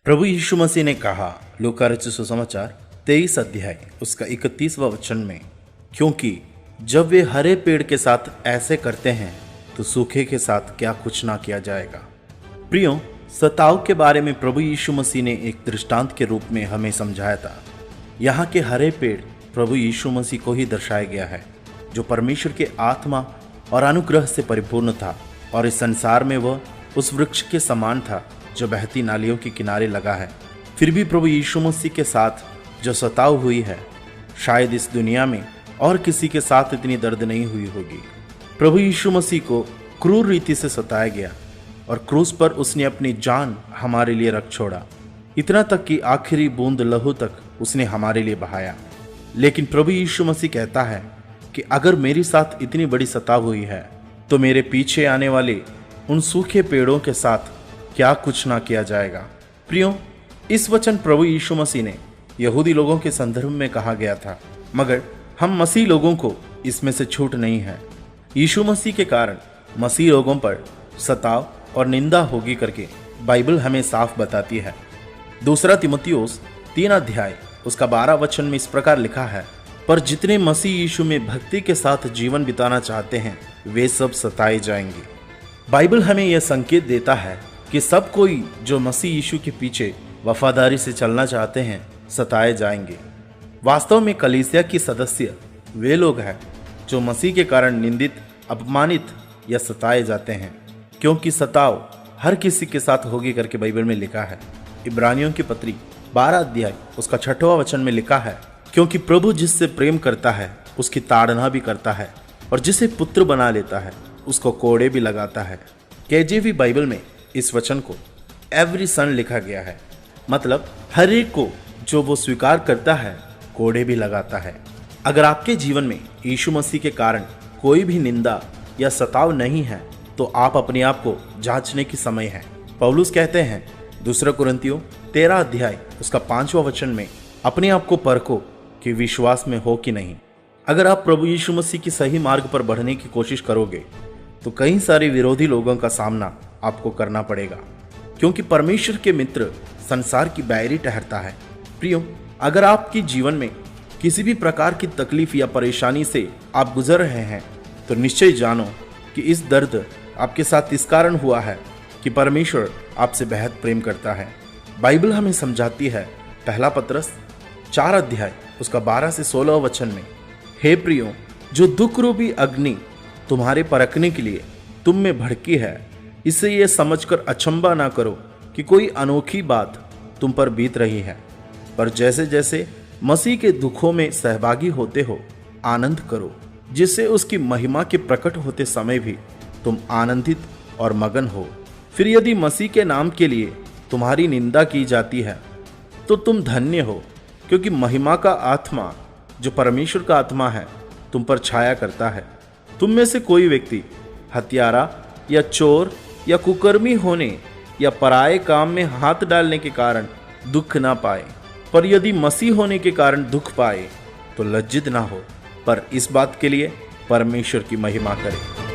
प्रभु यीशु मसीह ने कहा, लूका रचित सुसमाचार 23 अध्याय उसका 31वां वचन में, क्योंकि जब वे हरे पेड़ के साथ ऐसे करते हैं तो सूखे के साथ क्या कुछ ना किया जाएगा। प्रियो, सताव के बारे में प्रभु यीशु मसीह ने एक दृष्टांत के रूप में हमें समझाया था। यहाँ के हरे पेड़ प्रभु यीशु मसीह को ही दर्शाया गया है, जो परमेश्वर के आत्मा और अनुग्रह से परिपूर्ण था, और इस संसार में वह उस वृक्ष के समान था जो बहती नालियों के किनारे लगा है। फिर भी प्रभु यीशु मसीह के साथ जो सताव हुई है, शायद इस दुनिया में और किसी के साथ इतनी दर्द नहीं हुई होगी। प्रभु यीशु मसीह को क्रूर रीति से सताया गया और क्रूस पर उसने अपनी जान हमारे लिए रख छोड़ा, इतना तक कि आखिरी बूंद लहू तक उसने हमारे लिए बहाया। लेकिन प्रभु यीशु मसीह कहता है कि अगर मेरे साथ इतनी बड़ी सताव हुई है तो मेरे पीछे आने वाले उन सूखे पेड़ों के साथ क्या कुछ ना किया जाएगा। प्रियो, इस वचन प्रभु यीशु मसीह ने यहूदी लोगों के संदर्भ में कहा गया था, मगर हम मसीह लोगों को इसमें से छूट नहीं है। यीशु मसीह के कारण मसीह लोगों पर सताव और निंदा होगी करके बाइबल हमें साफ बताती है। दूसरा तीमुथियुस 3 अध्याय उसका 12 वचन में इस प्रकार लिखा है, पर जितने मसीह यीशु में भक्ति के साथ जीवन बिताना चाहते हैं वे सब सताए जाएंगे। बाइबल हमें यह संकेत देता है कि सब कोई जो मसीह यीशु के पीछे वफादारी से चलना चाहते हैं सताए जाएंगे। वास्तव में कलीसिया की सदस्य वे लोग हैं जो मसीह के कारण निंदित, अपमानित या सताए जाते हैं, क्योंकि सताव हर किसी के साथ होगी करके बाइबल में लिखा है। इब्रानियों की पत्री 12 अध्याय उसका 6वां वचन में लिखा है, क्योंकि प्रभु जिससे प्रेम करता है उसकी ताड़ना भी करता है, और जिसे पुत्र बना लेता है उसको कोड़े भी लगाता है। केजेवी बाइबल में इस वचन को एवरी सन लिखा गया है, मतलब हर एक को जो वो स्वीकार करता है कोड़े भी लगाता है। अगर आपके जीवन में यीशु मसीह के कारण कोई भी निंदा या सताव नहीं है तो आप अपने आप को जांचने की समय है। पौलुस कहते हैं दूसरा कुरिन्थियों 13 अध्याय उसका 5वां वचन में, अपने आप को परखो कि विश्वास में हो कि नहीं। अगर आप प्रभु यीशु मसीह की सही मार्ग पर बढ़ने की कोशिश करोगे तो कई सारे विरोधी लोगों का सामना आपको करना पड़ेगा, क्योंकि परमेश्वर के मित्र संसार की बैरी ठहरता है। प्रियो, अगर आपके जीवन में किसी भी प्रकार की तकलीफ या परेशानी से आप गुजर रहे हैं तो निश्चय जानो कि इस दर्द आपके साथ इस कारण हुआ है कि परमेश्वर आपसे बेहद प्रेम करता है। बाइबल हमें समझाती है, पहला पत्रस 4 अध्याय उसका 12 से 16 वचन में, हे प्रियो, जो दुख रूपी अग्नि तुम्हारे परखने के लिए तुम में भड़की है, इसे ये समझकर अचंभा ना करो कि कोई अनोखी बात तुम पर बीत रही है, पर जैसे जैसे मसीह के दुखों में सहभागी होते हो आनंद करो, जिससे उसकी महिमा के प्रकट होते समय भी तुम आनंदित और मगन हो। फिर यदि मसीह के नाम के लिए तुम्हारी निंदा की जाती है तो तुम धन्य हो, क्योंकि महिमा का आत्मा जो परमेश्वर का आत्मा है तुम पर छाया करता है। तुम में से कोई व्यक्ति हत्यारा या चोर या कुकर्मी होने या पराये काम में हाथ डालने के कारण दुख ना पाए, पर यदि मसीह होने के कारण दुख पाए तो लज्जित ना हो, पर इस बात के लिए परमेश्वर की महिमा करे।